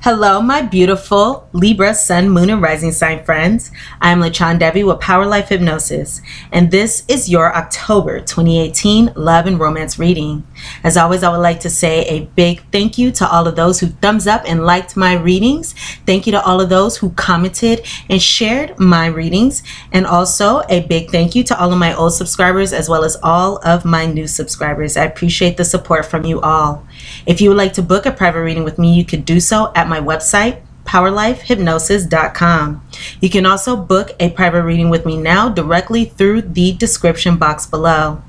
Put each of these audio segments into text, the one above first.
Hello, my beautiful Libra, Sun, Moon, and Rising sign friends. I'm LaChondevi with Power Life Hypnosis, and this is your October 2018 love and romance reading. As always, I would like to say a big thank you to all of those who thumbs up and liked my readings. Thank you to all of those who commented and shared my readings, and also a big thank you to all of my old subscribers as well as all of my new subscribers. I appreciate the support from you all. If you would like to book a private reading with me, you could do so at my website, POWERLIFEHYPNOSIS.com. You can also book a private reading with me now directly through the description box below.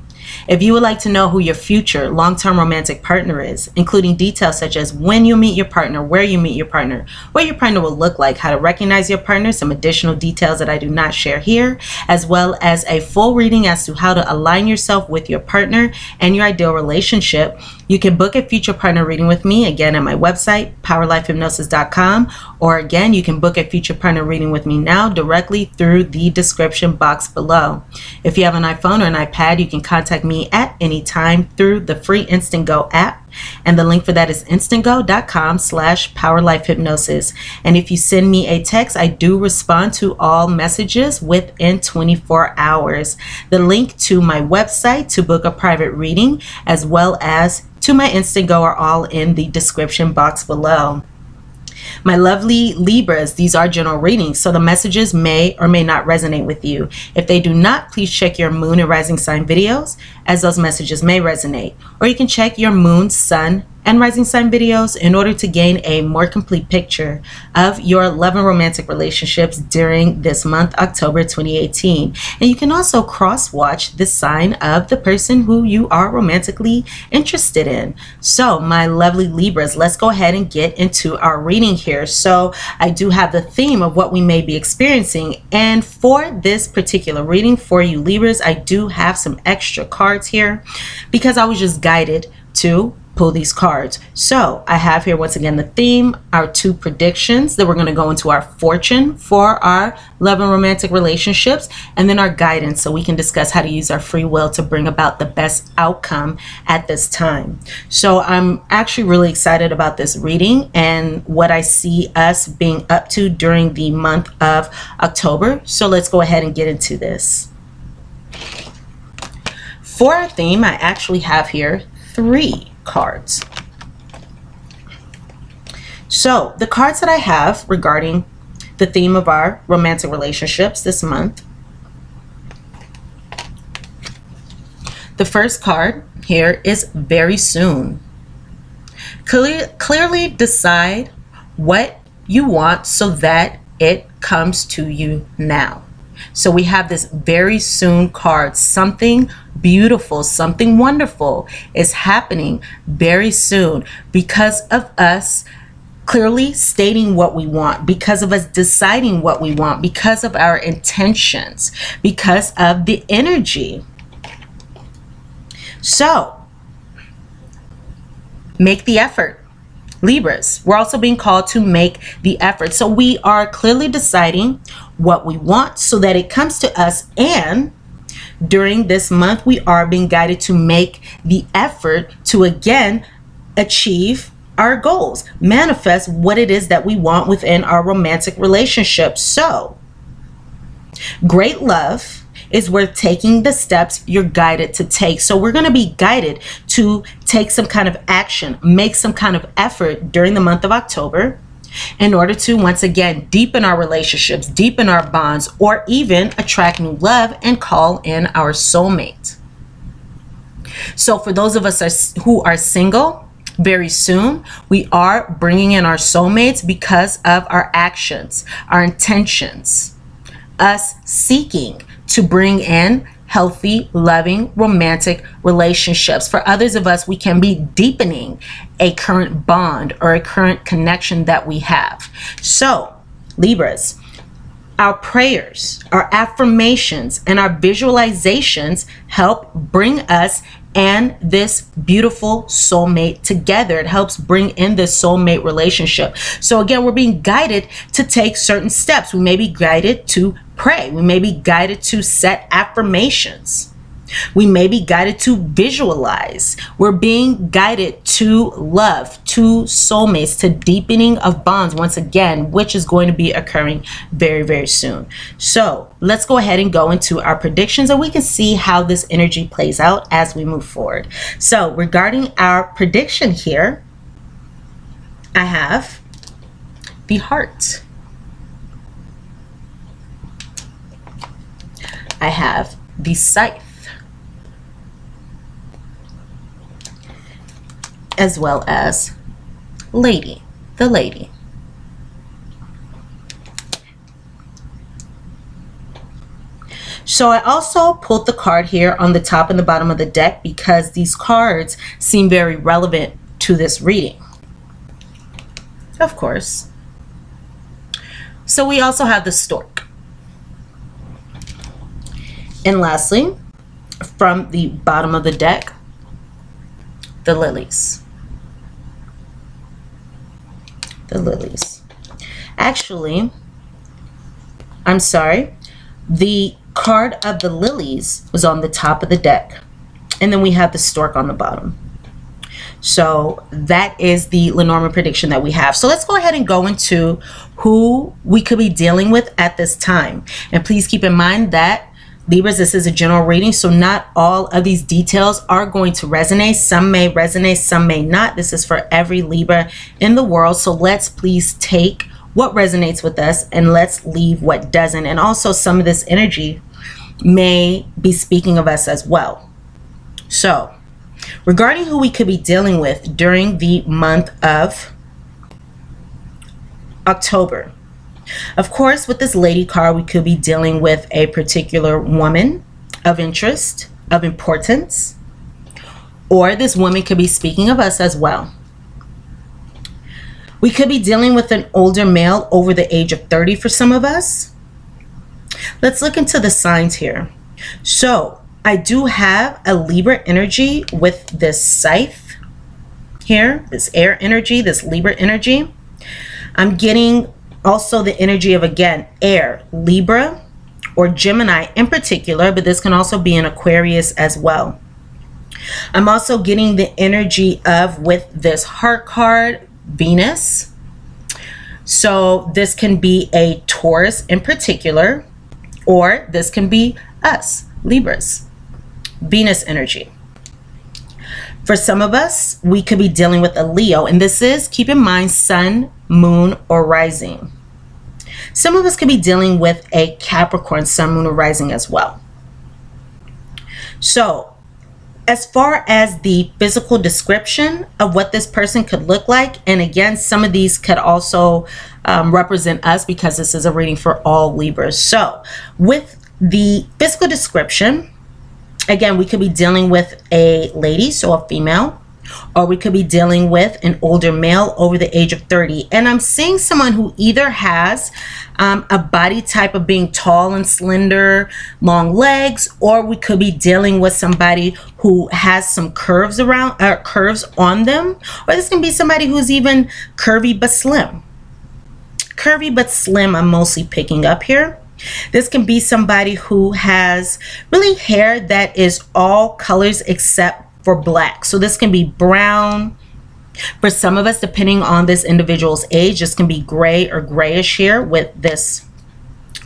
If you would like to know who your future long-term romantic partner is, including details such as when you meet your partner, where you meet your partner, what your partner will look like, how to recognize your partner, some additional details that I do not share here, as well as a full reading as to how to align yourself with your partner and your ideal relationship, you can book a future partner reading with me again at my website, POWERLIFEHYPNOSIS.com, or again, you can book a future partner reading with me now directly through the description box below. If you have an iPhone or an iPad, you can contact me at any time through the free INSTANTGO app, and the link for that is instantgo.com/powerlifehypnosis. And if you send me a text, I do respond to all messages within 24 hours. The link to my website to book a private reading as well as to my INSTANTGO are all in the description box below. My lovely Libras, these are general readings, so the messages may or may not resonate with you. If they do not, please check your moon and rising sign videos, as those messages may resonate. Or you can check your moon, sun, and rising sign videos in order to gain a more complete picture of your love and romantic relationships during this month, October 2018. And you can also cross-watch the sign of the person who you are romantically interested in. So, my lovely Libras, let's go ahead and get into our reading here. So, I do have the theme of what we may be experiencing. And for this particular reading for you Libras, I do have some extra cards here because I was just guided to pull these cards. So I have here once again the theme, our two predictions, that we're going to go into our fortune for our love and romantic relationships, and then our guidance so we can discuss how to use our free will to bring about the best outcome at this time. So I'm actually really excited about this reading and what I see us being up to during the month of October. So let's go ahead and get into this. For our theme, I actually have here 3 cards. So the cards that I have regarding the theme of our romantic relationships this month, the first card here is very soon. Clearly decide what you want so that it comes to you now. So we have this very soon card. Something beautiful, something wonderful is happening very soon because of us clearly stating what we want, because of us deciding what we want, because of our intentions, because of the energy. So make the effort. Libras, we're also being called to make the effort. So we are clearly deciding what we want so that it comes to us, and during this month we are being guided to make the effort to again achieve our goals, manifest what it is that we want within our romantic relationship. So great love is worth taking the steps you're guided to take. So we're going to be guided to take some kind of action, make some kind of effort during the month of October in order to once again deepen our relationships, deepen our bonds, or even attract new love and call in our soulmate. So for those of us who are single, very soon we are bringing in our soulmates because of our actions, our intentions, us seeking to bring in healthy, loving, romantic relationships. For others of us, we can be deepening a current bond or a current connection that we have. So, Libras, our prayers, our affirmations, and our visualizations help bring us and this beautiful soulmate together. It helps bring in this soulmate relationship. So again, we're being guided to take certain steps. We may be guided to pray. We may be guided to set affirmations. We may be guided to visualize. We're being guided to love, to soulmates, to deepening of bonds once again, which is going to be occurring very, very soon. So let's go ahead and go into our predictions, and we can see how this energy plays out as we move forward. So regarding our prediction here, I have the heart. I have the scythe, as well as lady, the lady. So I also pulled the card here on the top and the bottom of the deck because these cards seem very relevant to this reading, of course. So we also have the stork. And lastly, from the bottom of the deck, the lilies. The lilies. Actually, I'm sorry. The card of the lilies was on the top of the deck. And then we have the stork on the bottom. So that is the Lenormand prediction that we have. So let's go ahead and go into who we could be dealing with at this time. And please keep in mind that Libras, this is a general reading, so not all of these details are going to resonate. Some may resonate, some may not. This is for every Libra in the world. So let's please take what resonates with us and let's leave what doesn't. And also some of this energy may be speaking of us as well. So regarding who we could be dealing with during the month of October. Of course, with this lady card, we could be dealing with a particular woman of interest, of importance, or this woman could be speaking of us as well. We could be dealing with an older male over the age of 30 for some of us. Let's look into the signs here. So I do have a Libra energy with this scythe here, this air energy, this Libra energy. I'm getting also the energy of, again, air, Libra or Gemini in particular, but this can also be an Aquarius as well. I'm also getting the energy of, with this heart card, Venus. So this can be a Taurus in particular, or this can be us, Libras, Venus energy. For some of us, we could be dealing with a Leo, and this is, keep in mind, sun, moon, or rising. Some of us could be dealing with a Capricorn, sun, moon, or rising as well. So as far as the physical description of what this person could look like, and again, some of these could also represent us because this is a reading for all Libras. So with the physical description, again, we could be dealing with a lady, so a female, or we could be dealing with an older male over the age of 30. And I'm seeing someone who either has a body type of being tall and slender, long legs, or we could be dealing with somebody who has some curves around, curves on them, or this can be somebody who's even curvy but slim. Curvy but slim, I'm mostly picking up here. This can be somebody who has really hair that is all colors except for black. So this can be brown. For some of us, depending on this individual's age, this can be gray or grayish here with this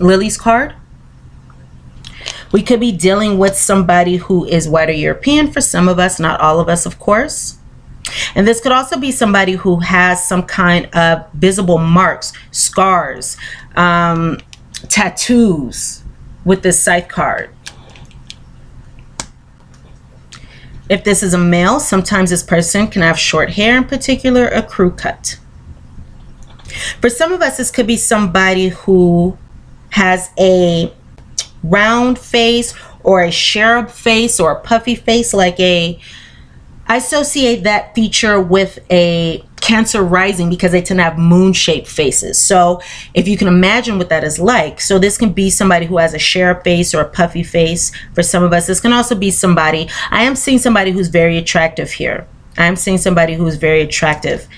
Lily's card. We could be dealing with somebody who is white or European for some of us, not all of us, of course. And this could also be somebody who has some kind of visible marks, scars, tattoos with this scythe card. If this is a male, sometimes this person can have short hair, in particular a crew cut. For some of us, this could be somebody who has a round face or a cherub face or a puffy face, like I associate that feature with a Cancer rising because they tend to have moon-shaped faces. So if you can imagine what that is like, so this can be somebody who has a cherub face or a puffy face. For some of us, this can also be somebody, I am seeing somebody who's very attractive here. I'm seeing somebody who's very attractive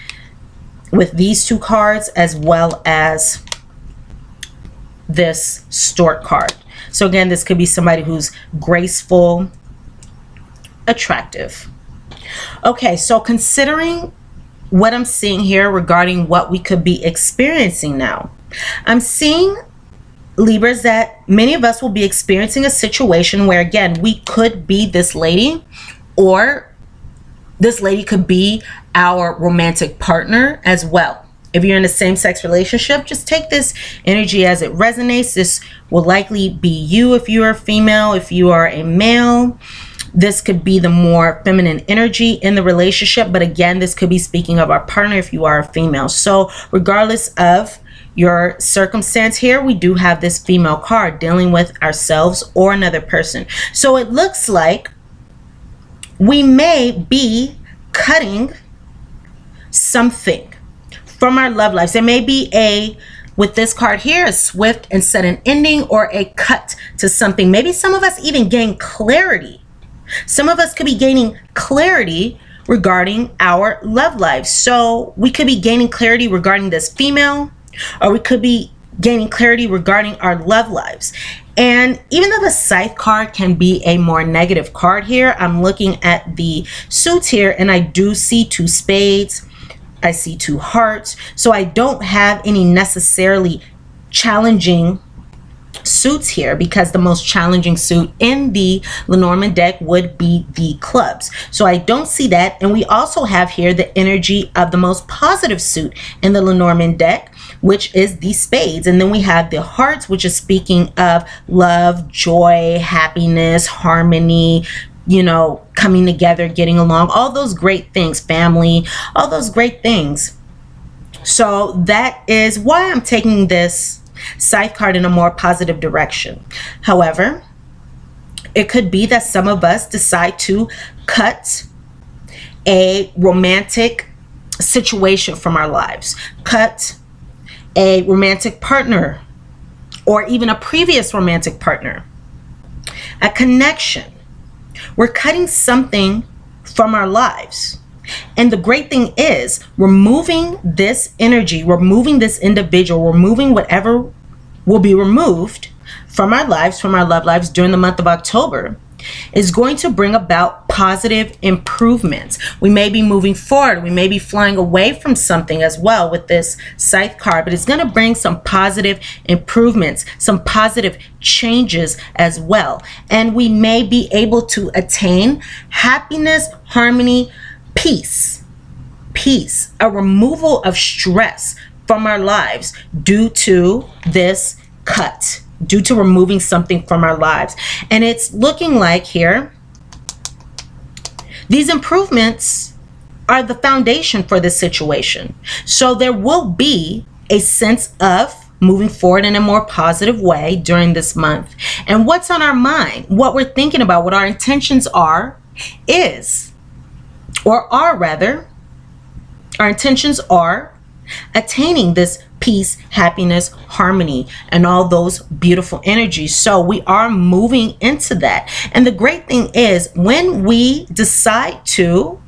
with these two cards, as well as this stork card. So again, this could be somebody who's graceful, attractive. Okay, so considering what I'm seeing here regarding what we could be experiencing now, I'm seeing, Libras, that many of us will be experiencing a situation where, again, we could be this lady, or this lady could be our romantic partner as well. If you're in a same-sex relationship, just take this energy as it resonates. This will likely be you if you are a female. If you are a male, this could be the more feminine energy in the relationship. But again, this could be speaking of our partner if you are a female. So regardless of your circumstance here, we do have this female card dealing with ourselves or another person. So it looks like we may be cutting something from our love lives. There may be with this card here, a swift and sudden ending, or a cut to something. Maybe some of us even gain clarity. Some of us could be gaining clarity regarding our love lives. So we could be gaining clarity regarding this female, or we could be gaining clarity regarding our love lives. And even though the Scythe card can be a more negative card here, I'm looking at the suits here and I do see 2 spades. I see 2 hearts. So I don't have any necessarily challenging suits here, because the most challenging suit in the Lenormand deck would be the clubs. So I don't see that. And we also have here the energy of the most positive suit in the Lenormand deck, which is the spades. And then we have the hearts, which is speaking of love, joy, happiness, harmony, you know, coming together, getting along, all those great things, family, all those great things. So that is why I'm taking this Scythe card in a more positive direction. However, it could be that some of us decide to cut a romantic situation from our lives, cut a romantic partner, or even a previous romantic partner, a connection. We're cutting something from our lives. And the great thing is, removing this energy, removing this individual, removing whatever will be removed from our lives, from our love lives during the month of October, is going to bring about positive improvements. We may be moving forward. We may be flying away from something as well with this Scythe card, but it's going to bring some positive improvements, some positive changes as well. And we may be able to attain happiness, harmony, peace, a removal of stress from our lives due to this cut, due to removing something from our lives. And it's looking like here, these improvements are the foundation for this situation. So there will be a sense of moving forward in a more positive way during this month. And what's on our mind, what we're thinking about, what our intentions are, our intentions are attaining this peace, happiness, harmony, and all those beautiful energies. So we are moving into that. And the great thing is, when we decide to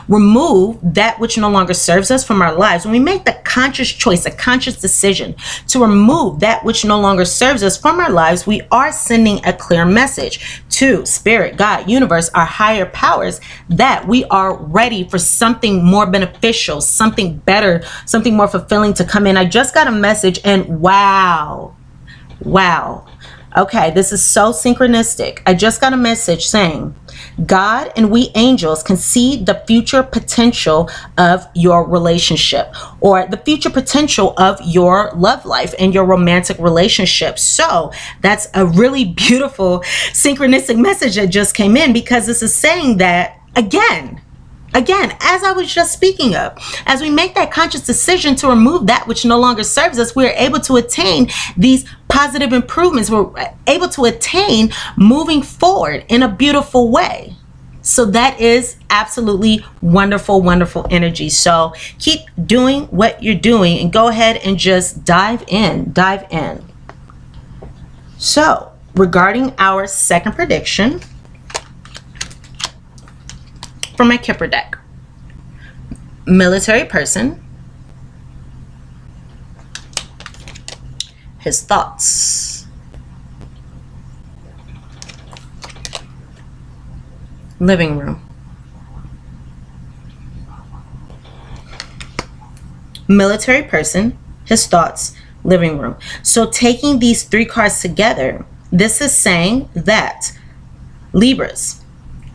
remove that which no longer serves us from our lives, when we make the conscious choice, a conscious decision to remove that which no longer serves us from our lives, we are sending a clear message to Spirit, God, universe, our higher powers, that we are ready for something more beneficial, something better, something more fulfilling to come in. I just got a message, and wow. Okay, this is so synchronistic. I just got a message saying, God and we angels can see the future potential of your relationship, or the future potential of your love life and your romantic relationship. So that's a really beautiful synchronistic message that just came in, because this is saying that, again, as I was just speaking of, as we make that conscious decision to remove that which no longer serves us, we are able to attain these positive improvements. We're able to attain moving forward in a beautiful way. So that is absolutely wonderful, wonderful energy. So keep doing what you're doing and go ahead and just dive in. So regarding our second prediction for my Kipper deck, military person, his thoughts, living room. Military person, his thoughts, living room. So taking these three cards together, this is saying that Libras,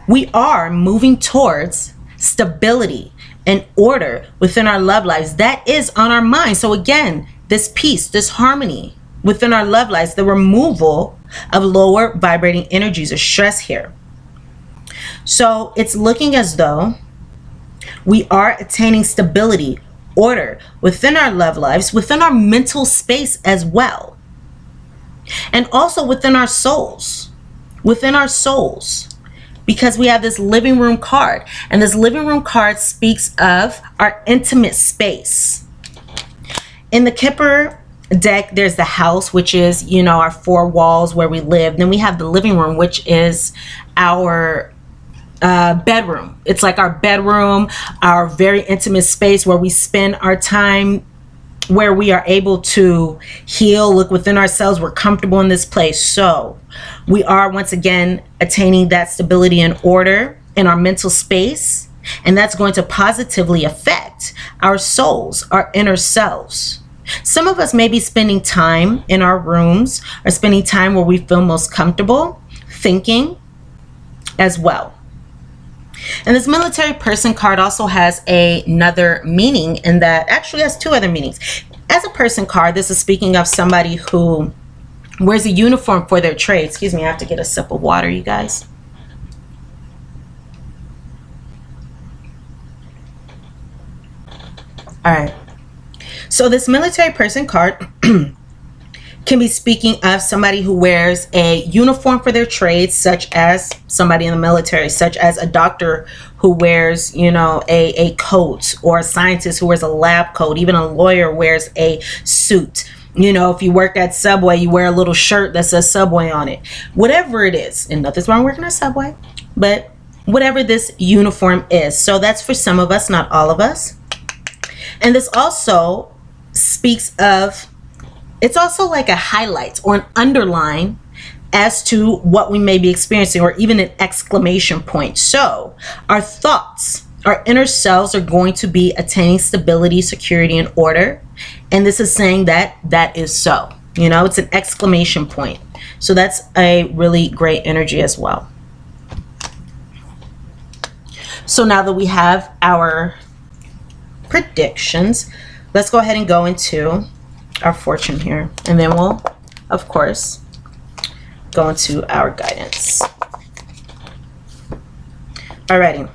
we are moving towards stability and order within our love lives. That is on our mind. So again, this peace, this harmony within our love lives, the removal of lower vibrating energies or stress here. So it's looking as though we are attaining stability, order within our love lives, within our mental space as well, and also within our souls, because we have this living room card, and this living room card speaks of our intimate space. In the Kipper deck, there's the house, which is, you know, our four walls where we live. Then we have the living room, which is our bedroom. It's like our bedroom, our very intimate space where we spend our time, where we are able to heal, look within ourselves. We're comfortable in this place. So we are once again attaining that stability and order in our mental space, and that's going to positively affect our souls, our inner selves. Some of us may be spending time in our rooms or spending time where we feel most comfortable thinking as well. And this military person card also has another meaning, in that actually has two other meanings. As a person card, this is speaking of somebody who wears a uniform for their trade. Excuse me, I have to get a sip of water, you guys. All right. So this military person card can be speaking of somebody who wears a uniform for their trade, such as somebody in the military, such as a doctor who wears, you know, a coat, or a scientist who wears a lab coat. Even a lawyer wears a suit. You know, if you work at Subway, you wear a little shirt that says Subway on it. Whatever it is, and nothing's wrong working at Subway, but whatever this uniform is. So that's for some of us, not all of us. And this also speaks of, it's also like a highlight or an underline as to what we may be experiencing, or even an exclamation point. So our thoughts, our inner selves are going to be attaining stability, security, and order. And this is saying that that is so. You know, it's an exclamation point. So that's a really great energy as well. So now that we have our predictions, let's go ahead and go into our fortune here, and then we'll of course go into our guidance. Alrighty,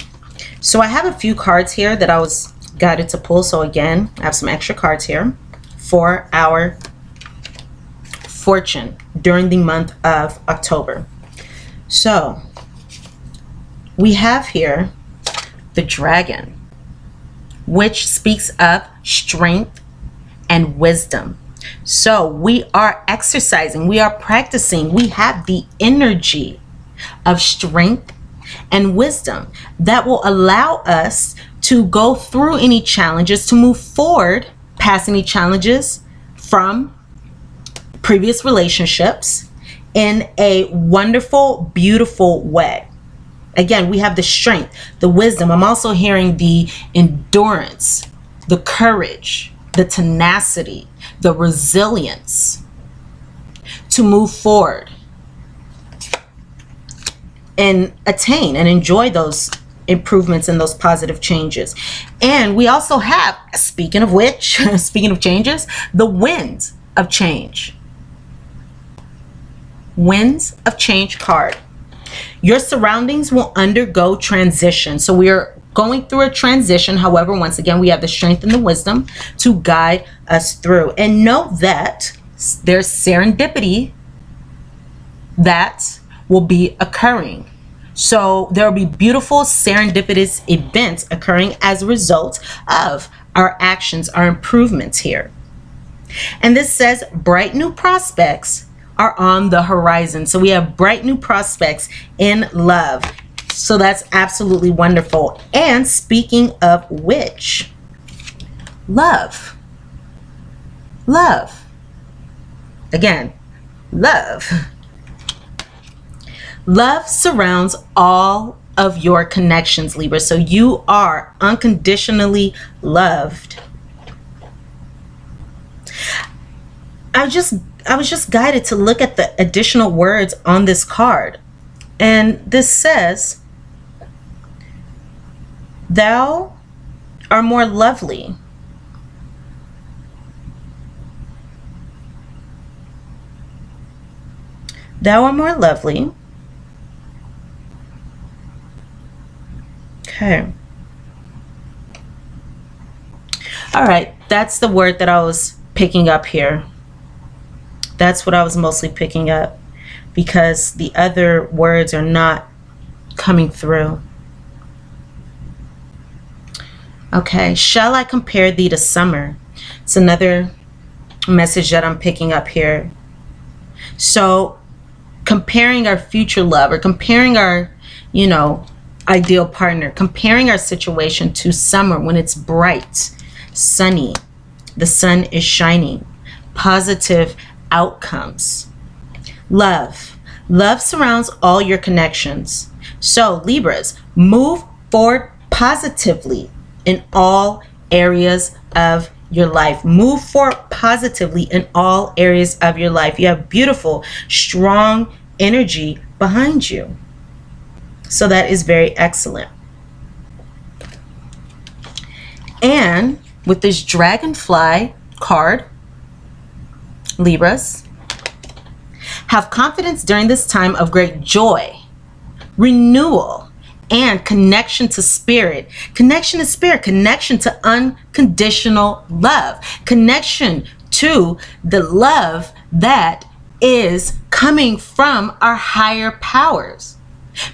so I have a few cards here that I was guided to pull. So again, I have some extra cards here for our fortune during the month of October. So we have here the dragon, which speaks of strength and wisdom. So we are exercising, we are practicing, we have the energy of strength and wisdom that will allow us to go through any challenges, to move forward past any challenges from previous relationships in a wonderful, beautiful way. Again, we have the strength, the wisdom. I'm also hearing the endurance, the courage, the tenacity, the resilience to move forward and attain and enjoy those improvements and those positive changes. And we also have, speaking of which, speaking of changes, the winds of change. Winds of change card. Your surroundings will undergo transition. So we are going through a transition. However, once again, we have the strength and the wisdom to guide us through. And know that there's serendipity that will be occurring. So there will be beautiful serendipitous events occurring as a result of our actions, our improvements here. And this says bright new prospects are on the horizon. So we have bright new prospects in love. So that's absolutely wonderful. And speaking of which, love. Love. Again, love. Love surrounds all of your connections, Libra. So you are unconditionally loved. I was just guided to look at the additional words on this card. And this says, thou are more lovely. Thou are more lovely. Okay. All right. That's the word that I was picking up here. That's what I was mostly picking up, because the other words are not coming through. Okay. Shall I compare thee to summer? It's another message that I'm picking up here. So comparing our future love, or comparing our, you know, ideal partner, comparing our situation to summer when it's bright, sunny, the sun is shining, positive outcomes. Love surrounds all your connections. So Libras, move forward positively in all areas of your life. Move forward positively in all areas of your life. You have beautiful, strong energy behind you. So that is very excellent. And with this dragonfly card, Libras, have confidence during this time of great joy, renewal, and connection to spirit. Connection to spirit, connection to unconditional love, connection to the love that is coming from our higher powers.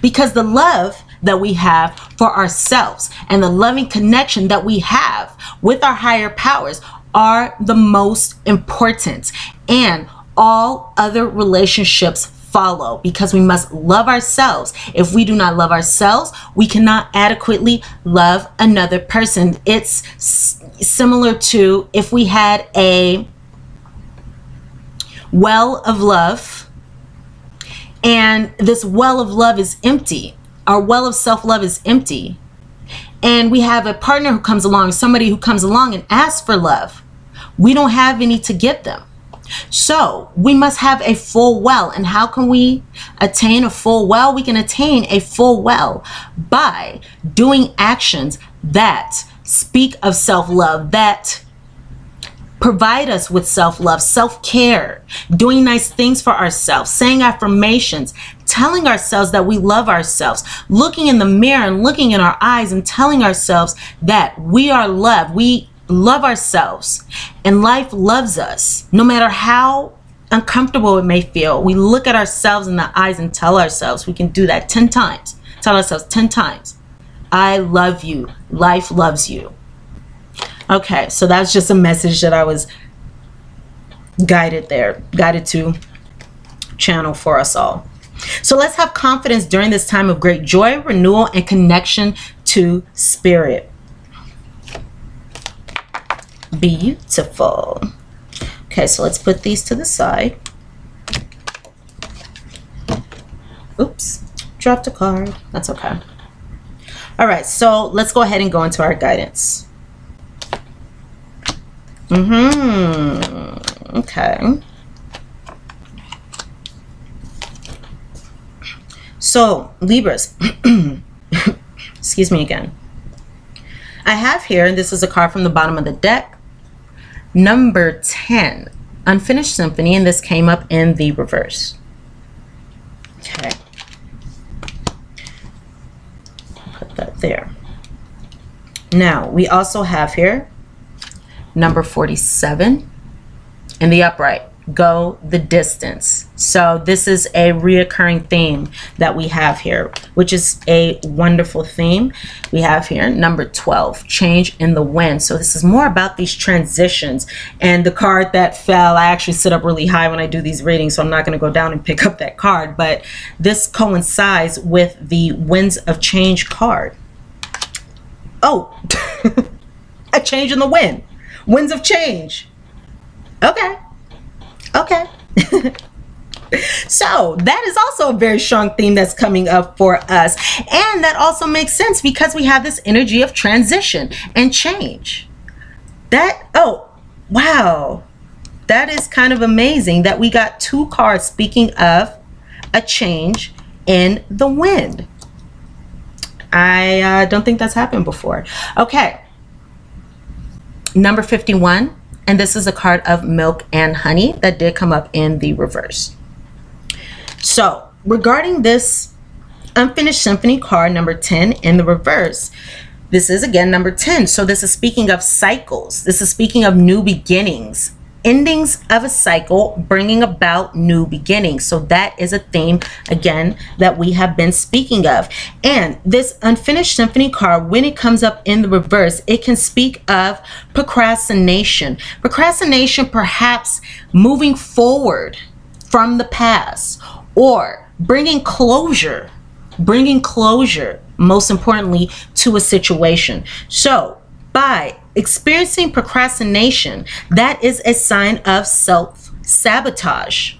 Because the love that we have for ourselves and the loving connection that we have with our higher powers are the most important, and all other relationships follow, because we must love ourselves. If we do not love ourselves, we cannot adequately love another person. It's similar to if we had a well of love and this well of love is empty. Our well of self-love is empty, and we have a partner who comes along, somebody who comes along and asks for love. We don't have any to give them. So we must have a full well. And how can we attain a full well? We can attain a full well by doing actions that speak of self-love, that provide us with self-love, self-care, doing nice things for ourselves, saying affirmations, telling ourselves that we love ourselves, looking in the mirror and looking in our eyes and telling ourselves that we are loved. We love ourselves and life loves us, no matter how uncomfortable it may feel. We look at ourselves in the eyes and tell ourselves, we can do that 10 times. Tell ourselves 10 times, I love you. Life loves you. Okay, so that's just a message that I was guided to channel for us all. So let's have confidence during this time of great joy, renewal, and connection to spirit. Beautiful. Okay, so let's put these to the side. Oops, dropped a card. That's okay. All right, so let's go ahead and go into our guidance. Okay. So Libras, excuse me again. I have here, this is a card from the bottom of the deck, number 10, Unfinished Symphony, and this came up in the reverse. Okay. Put that there. Now, we also have here number 47 in the upright, Go the Distance. So this is a reoccurring theme that we have here, which is a wonderful theme. We have here number 12, Change in the Wind. So this is more about these transitions. And the card that fell, I actually sit up really high when I do these readings, so I'm not going to go down and pick up that card, but this coincides with the Winds of Change card. Oh, a change in the wind. Winds of change. Okay. Okay. So that is also a very strong theme that's coming up for us. And that also makes sense because we have this energy of transition and change. Oh, wow. That is kind of amazing that we got 2 cards speaking of a change in the wind. I don't think that's happened before. Okay. Number 51. And this is a card of milk and honey that did come up in the reverse. So regarding this unfinished symphony card, number 10 in the reverse, this is again number 10. So this is speaking of cycles. This is speaking of new beginnings, endings of a cycle, bringing about new beginnings. So that is a theme again that we have been speaking of. And this unfinished symphony card, when it comes up in the reverse, it can speak of procrastination. Procrastination, perhaps moving forward from the past, or bringing closure, most importantly, to a situation. So by experiencing procrastination, that is a sign of self-sabotage.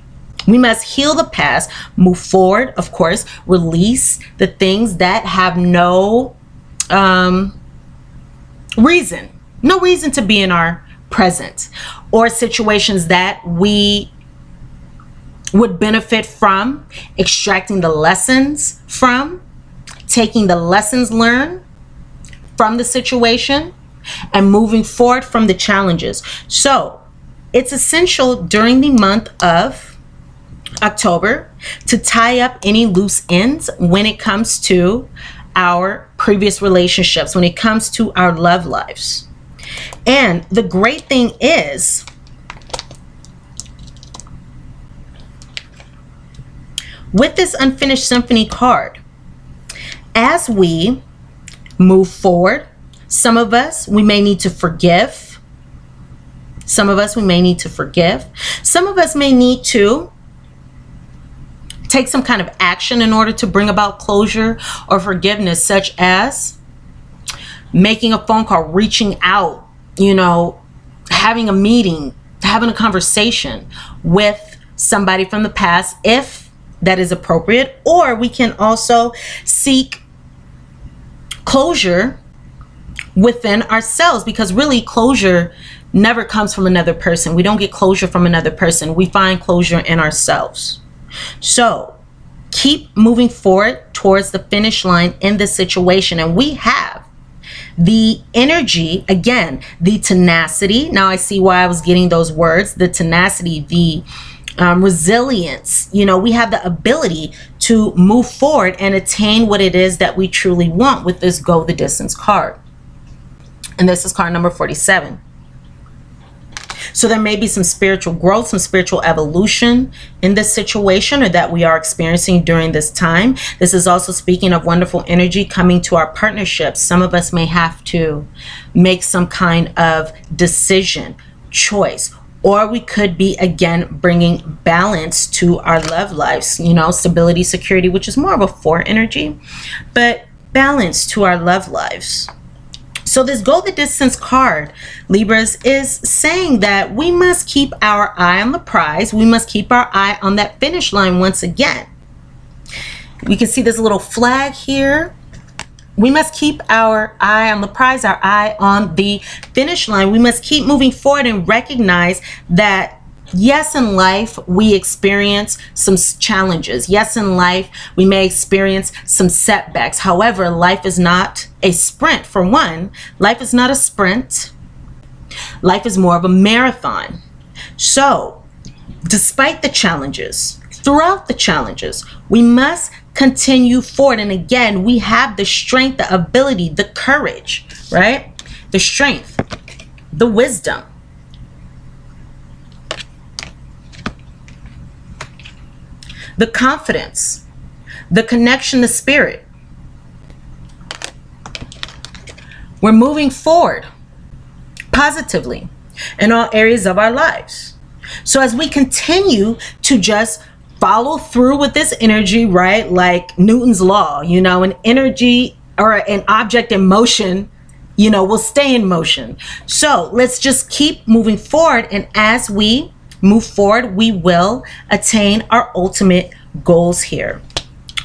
We must heal the past, move forward, of course, release the things that have no reason to be in our present, or situations that we would benefit from, extracting the lessons from, taking the lessons learned from the situation, and moving forward from the challenges. So it's essential during the month of October to tie up any loose ends when it comes to our previous relationships, when it comes to our love lives. And the great thing is, with this unfinished symphony card, as we move forward, some of us, we may need to forgive. Some of us, we may need to forgive. Some of us may need to take some kind of action in order to bring about closure or forgiveness, such as making a phone call, reaching out, you know, having a meeting, having a conversation with somebody from the past, if that is appropriate. Or we can also seek closure within ourselves, because really closure never comes from another person. We don't get closure from another person. We find closure in ourselves. So keep moving forward towards the finish line in this situation. And we have the energy, again, the tenacity. Now I see why I was getting those words, the tenacity, the resilience. You know, we have the ability to move forward and attain what it is that we truly want with this Go the Distance card. And this is card number 47. So there may be some spiritual growth, some spiritual evolution in this situation, or that we are experiencing during this time. This is also speaking of wonderful energy coming to our partnerships. Some of us may have to make some kind of decision, choice, or we could be, again, bringing balance to our love lives, you know, stability, security, which is more of a 4 energy, but balance to our love lives. So this Go the Distance card, Libras, is saying that we must keep our eye on the prize. We must keep our eye on that finish line once again. We can see this little flag here. We must keep our eye on the prize, our eye on the finish line. We must keep moving forward and recognize that yes, in life, we experience some challenges. Yes, in life, we may experience some setbacks. However, life is not a sprint. For one, life is not a sprint. Life is more of a marathon. So, despite the challenges, throughout the challenges, we must continue forward. And again, we have the strength, the ability, the courage, right? The strength, the wisdom, the confidence, the connection to spirit. We're moving forward positively in all areas of our lives. So as we continue to just follow through with this energy, right? Like Newton's law, you know, an energy or an object in motion, you know, will stay in motion. So let's just keep moving forward. And as we move forward, we will attain our ultimate goals here.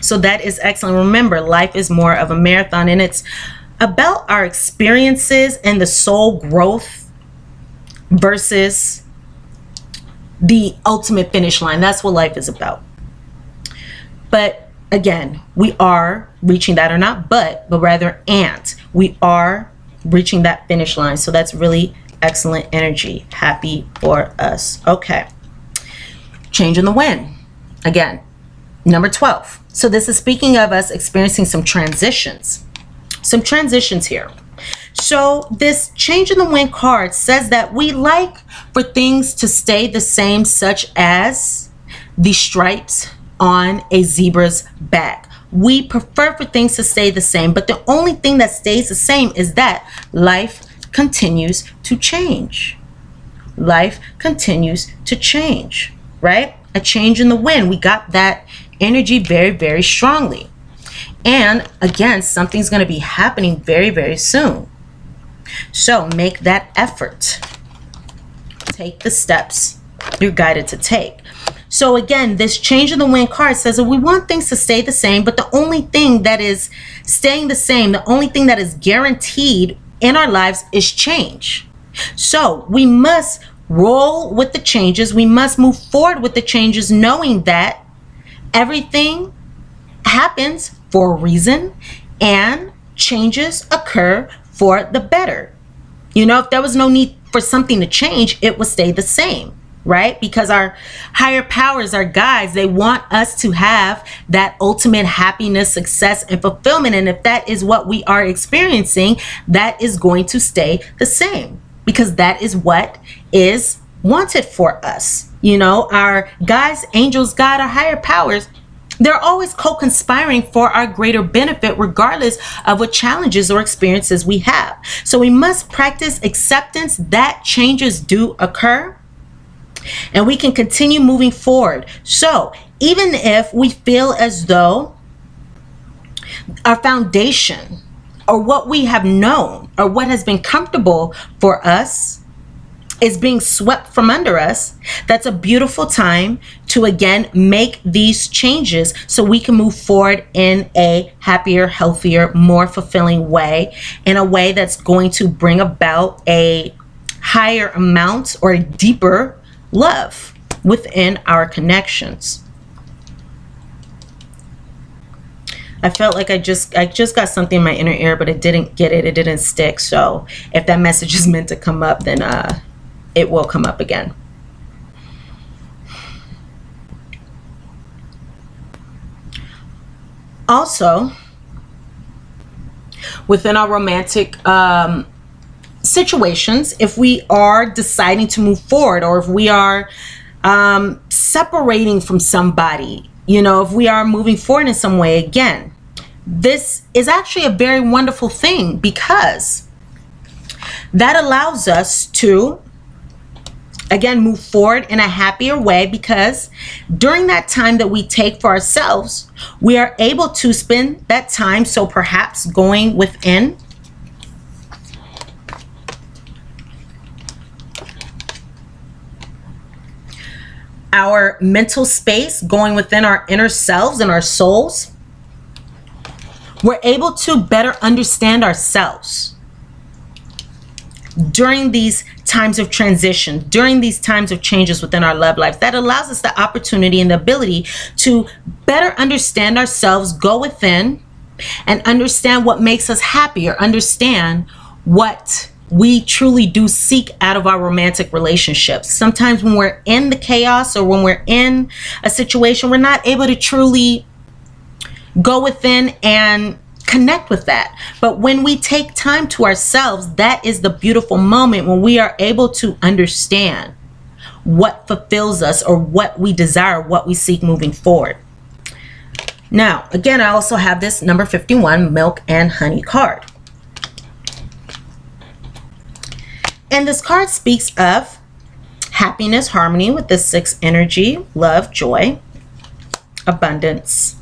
So that is excellent. Remember, life is more of a marathon, and it's about our experiences and the soul growth versus the ultimate finish line. That's what life is about. But again, we are reaching that, or not but rather and we are reaching that finish line. So that's really excellent energy. Happy for us. Okay. Change in the wind. Again, number 12. So this is speaking of us experiencing some transitions. Some transitions here. So this change in the wind card says that we like for things to stay the same, such as the stripes on a zebra's back. We prefer for things to stay the same, but the only thing that stays the same is that life continues to change. Life continues to change, right? A change in the wind. We got that energy very, very strongly. And again, something's going to be happening very, very soon. So make that effort. Take the steps you're guided to take. So again, this change in the wind card says that we want things to stay the same, but the only thing that is staying the same, the only thing that is guaranteed in our lives is change. So we must roll with the changes. We must move forward with the changes, knowing that everything happens for a reason and changes occur for the better. You know, if there was no need for something to change, it would stay the same, right? Because our higher powers, our guides, they want us to have that ultimate happiness, success, and fulfillment. And if that is what we are experiencing, that is going to stay the same, because that is what is wanted for us. You know, our guides, angels, God, our higher powers, they're always co-conspiring for our greater benefit, regardless of what challenges or experiences we have. So we must practice acceptance that changes do occur, and we can continue moving forward. So even if we feel as though our foundation, or what we have known, or what has been comfortable for us, is being swept from under us, that's a beautiful time to again make these changes so we can move forward in a happier, healthier, more fulfilling way, in a way that's going to bring about a higher amount or a deeper love within our connections. I felt like I just got something in my inner ear, but it didn't get it. It didn't stick. So if that message is meant to come up, then it will come up again. Also, within our romantic situations, if we are deciding to move forward, or if we are separating from somebody, you know, if we are moving forward in some way, again, this is actually a very wonderful thing, because that allows us to again move forward in a happier way, because during that time that we take for ourselves, we are able to spend that time, so perhaps going within our mental space, going within our inner selves and our souls, we're able to better understand ourselves during these times of transition, during these times of changes within our love lives. That allows us the opportunity and the ability to better understand ourselves, go within and understand what makes us happier, understand what we truly do seek out of our romantic relationships. Sometimes when we're in the chaos, or when we're in a situation, we're not able to truly go within and connect with that. But when we take time to ourselves, that is the beautiful moment when we are able to understand what fulfills us, or what we desire, what we seek moving forward. Now, again, I also have this number 51 milk and honey card. And this card speaks of happiness, harmony with the 6th energy, love, joy, abundance.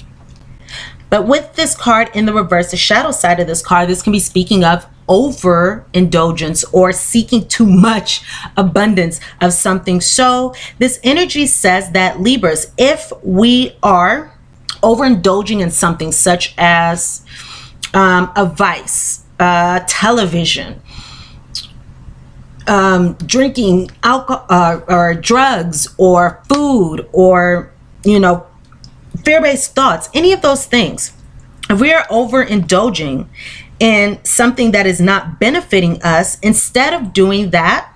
But with this card in the reverse, the shadow side of this card, this can be speaking of overindulgence or seeking too much abundance of something. So this energy says that Libras, if we are overindulging in something such as a vice, television, drinking alcohol or drugs or food or, you know, fear-based thoughts, any of those things, if we are overindulging in something that is not benefiting us, instead of doing that,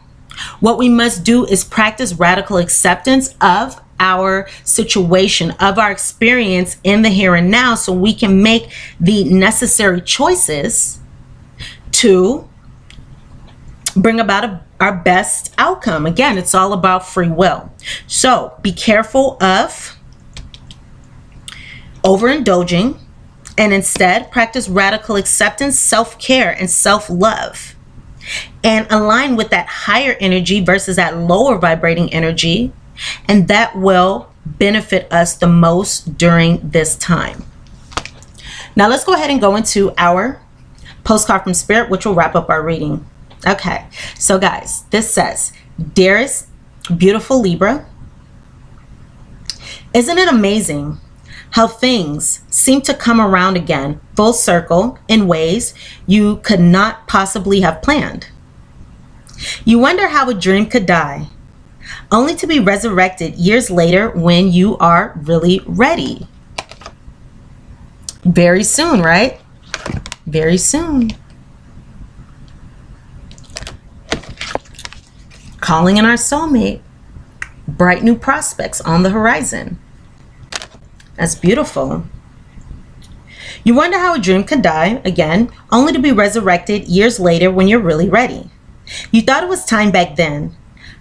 what we must do is practice radical acceptance of our situation, of our experience in the here and now, so we can make the necessary choices to bring about our best outcome. Again, it's all about free will. So be careful of overindulging, and instead practice radical acceptance, self-care, and self-love, and align with that higher energy versus that lower vibrating energy, and that will benefit us the most during this time. Now let's go ahead and go into our postcard from Spirit, which will wrap up our reading. Okay, so guys, this says, dearest beautiful Libra, isn't it amazing how things seem to come around again full circle in ways you could not possibly have planned? You wonder how a dream could die, only to be resurrected years later when you are really ready. Very soon, right? Very soon. Calling in our soulmate. Bright new prospects on the horizon. That's beautiful. You wonder how a dream can die, again, only to be resurrected years later when you're really ready. You thought it was time back then,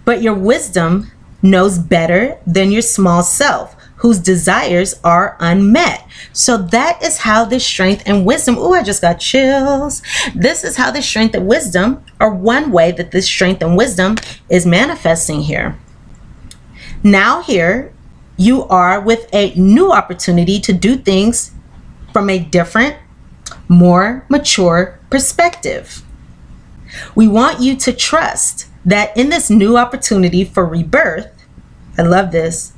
but your wisdom knows better than your small self, whose desires are unmet. So that is how this strength and wisdom, oh, I just got chills. This is how this strength and wisdom, or one way that this strength and wisdom is manifesting here. Now here, you are with a new opportunity to do things from a different, more mature perspective. We want you to trust that in this new opportunity for rebirth, I love this,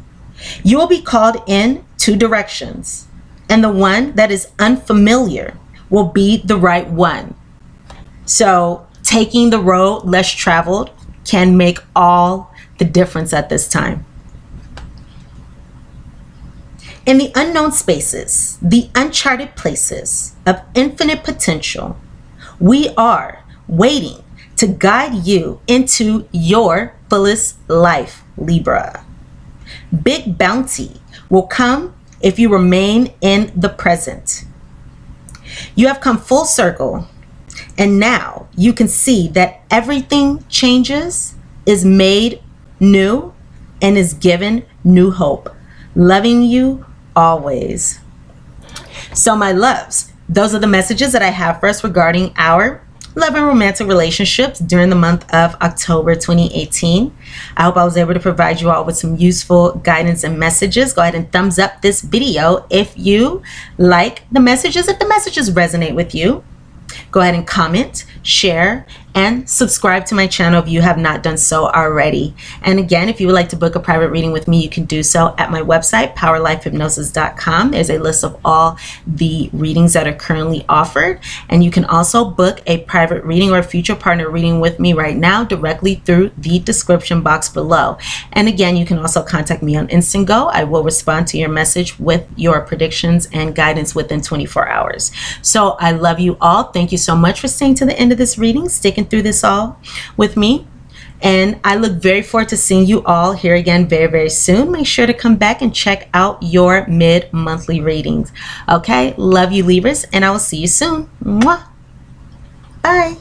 you will be called in two directions, and the one that is unfamiliar will be the right one. So taking the road less traveled can make all the difference at this time. In the unknown spaces, the uncharted places of infinite potential, we are waiting to guide you into your fullest life, Libra. Big bounty will come if you remain in the present. You have come full circle, and now you can see that everything changes, is made new, and is given new hope. Loving you always. So my loves, those are the messages that I have for us regarding our love and romantic relationships during the month of October 2018. I hope I was able to provide you all with some useful guidance and messages. Go ahead and thumbs up this video if you like the messages, if the messages resonate with you. Go ahead and comment, share, and subscribe to my channel if you have not done so already. And again, if you would like to book a private reading with me, you can do so at my website, POWERLIFEHYPNOSIS.com. There's a list of all the readings that are currently offered. And you can also book a private reading or a future partner reading with me right now directly through the description box below. And again, you can also contact me on INSTANTGO. I will respond to your message with your predictions and guidance within 24 hours. So I love you all. Thank you so much for staying to the end of this reading, sticking through this all with me, and I look very forward to seeing you all here again very, very soon. Make sure to come back and check out your mid-monthly readings. Okay, love you, Libras, and I will see you soon. Mwah. Bye.